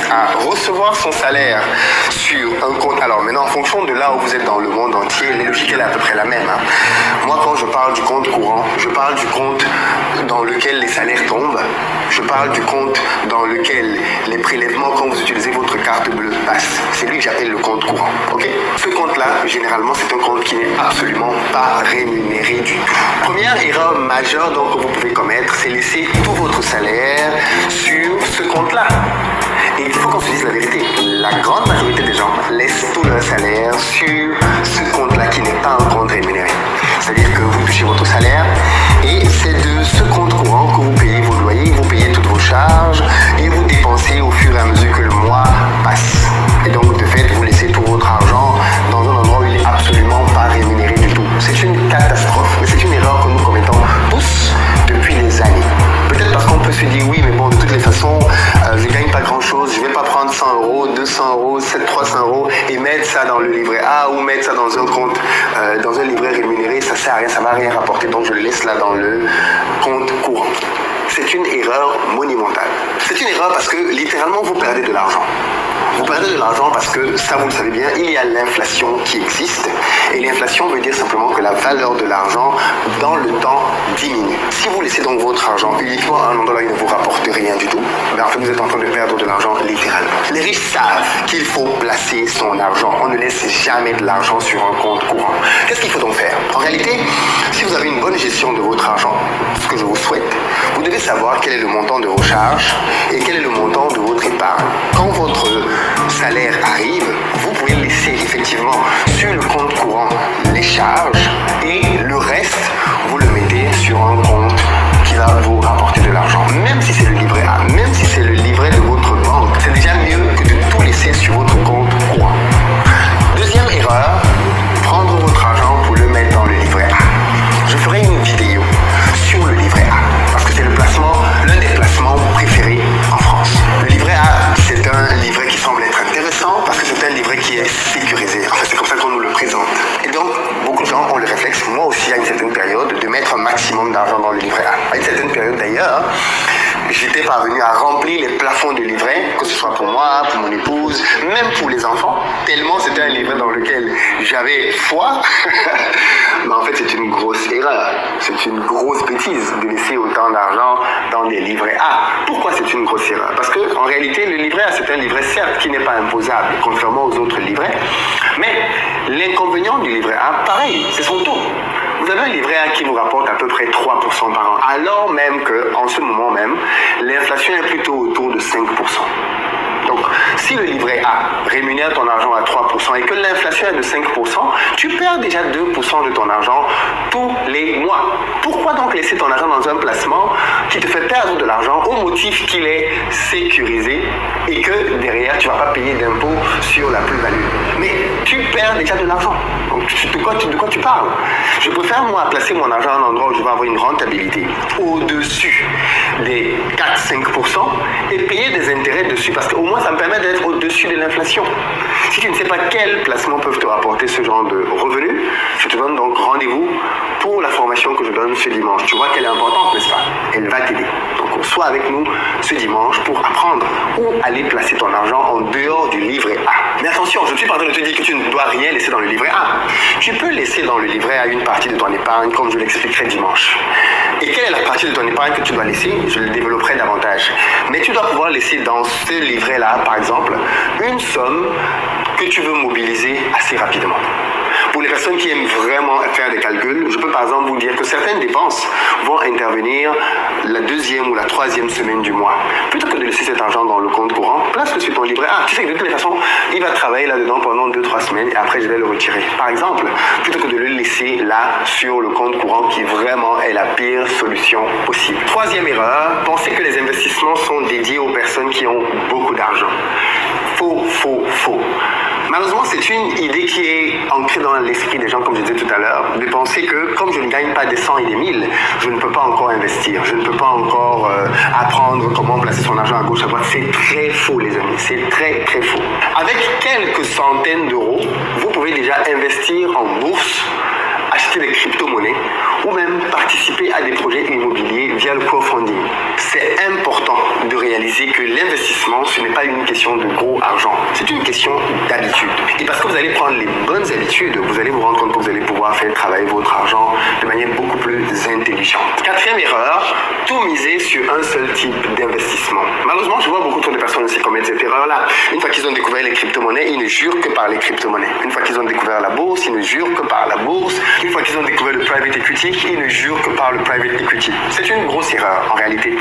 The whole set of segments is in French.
consiste à recevoir son salaire sur un compte. Alors maintenant, en fonction de là où vous êtes dans le monde entier, la logique est à peu près la même. Moi, quand je parle du compte courant, je parle du compte dans lequel les salaires tombent. Je parle du compte dans lequel les prélèvements, quand vous utilisez votre carte bleue, passent. C'est lui que j'appelle le compte courant. Ok? Ce compte-là, généralement, c'est un compte qui n'est absolument pas rémunéré du tout. Première erreur majeure donc, que vous pouvez commettre, c'est laisser tout votre salaire sur ce compte-là. Et il faut qu'on se dise la vérité. La grande majorité des gens laissent tout leur salaire sur ce compte-là qui n'est pas un compte rémunéré. C'est-à-dire que vous touchez votre salaire et c'est de ce compte courant que vous payez vos loyers, vous payez toutes vos charges et vous dépensez au fur et à mesure que le mois passe. Et donc, de fait, vous laissez tout votre argent dans un endroit où il n'est absolument pas rémunéré du tout. C'est une catastrophe. Mais c'est une erreur que nous commettons tous depuis des années. Peut-être parce qu'on peut se dire, oui, mais bon, de toutes les façons, je ne gagne pas grand-chose, je ne vais pas prendre 100 euros, 200 euros, 300 euros et mettre ça dans le livret A ou mettre ça dans un compte, dans un livret rémunéré, ça ne sert à rien, ça ne va rien rapporter, donc je le laisse là dans le compte courant. C'est une erreur monumentale. C'est une erreur parce que littéralement vous perdez de l'argent. Vous perdez de l'argent parce que, ça vous le savez bien, il y a l'inflation qui existe. Et l'inflation veut dire simplement que la valeur de l'argent dans le temps diminue. Si vous laissez donc votre argent uniquement à un endroit où il ne vous rapporte rien du tout, ben en fait vous êtes en train de perdre de l'argent littéralement. Les riches savent qu'il faut placer son argent. On ne laisse jamais de l'argent sur un compte courant. Qu'est-ce qu'il faut donc faire? En réalité, si vous avez une bonne gestion de votre argent, ce que je vous souhaite, vous devez savoir quel est le montant de vos charges et quel est le montant de votre épargne. Quand votre salaire arrive, vous pouvez laisser effectivement sur le compte courant les charges et le reste, vous le mettez sur un compte qui va vous rapporter de l'argent. Même si c'est le livret A, même si c'est le livret de votre banque, c'est déjà mieux que de tout laisser sur votre compte courant. Deuxième erreur, prendre votre argent pour le mettre dans le livret A. Je ferai une vidéo sur le livret A parce que c'est l'un des placements préférés en France. Le livret A, c'est un livret qui semble être intéressant parce que c'est un livret qui est sécurisé. En fait, c'est comme ça qu'on nous le présente. Et donc, beaucoup de gens ont le réflexe, moi aussi à une certaine période, de mettre un maximum d'argent dans le livret A. À une certaine période d'ailleurs, j'étais parvenu à remplir les plafonds de livret, que ce soit pour moi, pour mon épouse, même pour les enfants, tellement c'était un livret dans lequel j'avais foi. Mais en fait, c'est une grosse erreur. C'est une grosse bêtise de laisser autant d'argent dans des livrets A. Pourquoi c'est une grosse erreur? Parce qu'en réalité, le livret A, c'est un livret certes qui n'est pas imposable, contrairement aux autres livrets. Mais l'inconvénient du livret A, pareil, c'est son taux. Vous avez un livret A qui vous rapporte à peu près 3% par an, alors même qu'en ce moment même, l'inflation est plutôt autour de 5%. Donc, si le livret A rémunère ton argent à 3% et que l'inflation est de 5%, tu perds déjà 2% de ton argent tous les mois. Pourquoi donc laisser ton argent dans un placement qui te fait perdre de l'argent au motif qu'il est sécurisé et que derrière, tu ne vas pas payer d'impôt sur la plus-value? Mais tu perds déjà de l'argent. Donc, de quoi tu parles? Je préfère, moi, placer mon argent à un endroit où je vais avoir une rentabilité au-dessus des 4-5% et payer des intérêts dessus parce qu'au moins, ça me permet d'être au-dessus de l'inflation. Si tu ne sais pas quels placements peuvent te rapporter ce genre de revenus, je te donne donc rendez-vous pour la formation que je donne ce dimanche. Tu vois qu'elle est importante, n'est-ce pas? Elle va t'aider. Donc, sois avec nous ce dimanche pour apprendre où aller placer ton argent en dehors du livret A. Mais attention, je ne suis pas en train de te dire que tu ne dois rien laisser dans le livret A. Tu peux laisser dans le livret A une partie de ton épargne, comme je l'expliquerai dimanche. Et quelle est la partie de ton épargne que tu dois laisser? Je le développerai davantage. Mais tu dois pouvoir laisser dans ce livret-là, par exemple, une somme que tu veux mobiliser assez rapidement. Pour les personnes qui aiment vraiment faire des calculs, je peux par exemple vous dire que certaines dépenses vont intervenir la deuxième ou la troisième semaine du mois. Plutôt que de laisser cet argent dans le compte courant, place-le sur ton livret A. Tu sais que de toutes les façons, il va travailler là-dedans pendant 2-3 semaines et après je vais le retirer. Par exemple, plutôt que de le laisser là sur le compte courant qui vraiment est la pire solution possible. Troisième erreur, penser que les investissements sont dédiés aux personnes qui ont beaucoup d'argent. Faux. Malheureusement, c'est une idée qui est ancrée dans l'esprit des gens, comme je disais tout à l'heure, de penser que comme je ne gagne pas des 100 et des 1000, je ne peux pas encore investir, je ne peux pas encore apprendre comment placer son argent à gauche, à droite. C'est très faux, les amis, c'est très faux. Avec quelques centaines d'euros, vous pouvez déjà investir en bourse acheter des crypto-monnaies ou même participer à des projets immobiliers via le crowdfunding. C'est important de réaliser que l'investissement, ce n'est pas une question de gros argent, c'est une question d'habitude. Et parce que vous allez prendre les bonnes habitudes, vous allez vous rendre compte que vous allez pouvoir faire travailler votre argent de manière beaucoup plus intelligente. Quatrième erreur, tout miser sur un seul type d'investissement. Malheureusement, je vois beaucoup trop de personnes aussi commettre cette erreur-là. Une fois qu'ils ont découvert les crypto-monnaies, ils ne jurent que par les crypto-monnaies. Une fois qu'ils ont découvert la bourse, ils ne jurent que par la bourse. Une fois qu'ils ont découvert le private equity, ils ne jurent que par le private equity. C'est une grosse erreur, en réalité,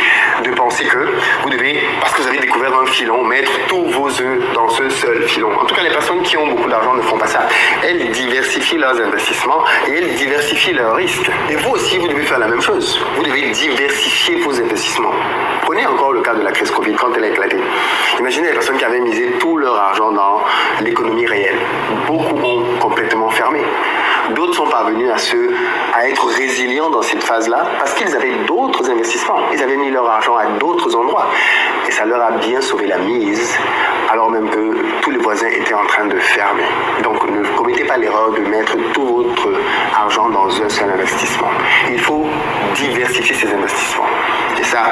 de penser que vous devez, parce que vous avez découvert un filon, mettre tous vos œufs dans ce seul filon. En tout cas, les personnes qui ont beaucoup d'argent ne font pas ça. Elles diversifient leurs investissements et elles diversifient leurs risques. Et vous aussi, vous devez faire la même chose. Vous devez diversifier vos investissements. Prenez encore le cas de la crise Covid quand elle a éclaté. Imaginez les personnes qui avaient misé tout leur argent dans l'économie réelle. Beaucoup ont complètement fermé. D'autres sont parvenus à être résilients dans cette phase-là parce qu'ils avaient d'autres investissements. Ils avaient mis leur argent à d'autres endroits. Et ça leur a bien sauvé la mise, alors même que tous les voisins étaient en train de fermer. Donc ne commettez pas l'erreur de mettre tout votre argent dans un seul investissement. Il faut diversifier ses investissements. Et ça,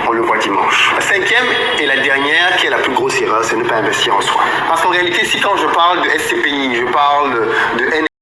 on le voit dimanche. La cinquième et la dernière, qui est la plus grosse erreur, c'est ne pas investir en soi. Parce qu'en réalité, si quand je parle de SCPI, je parle de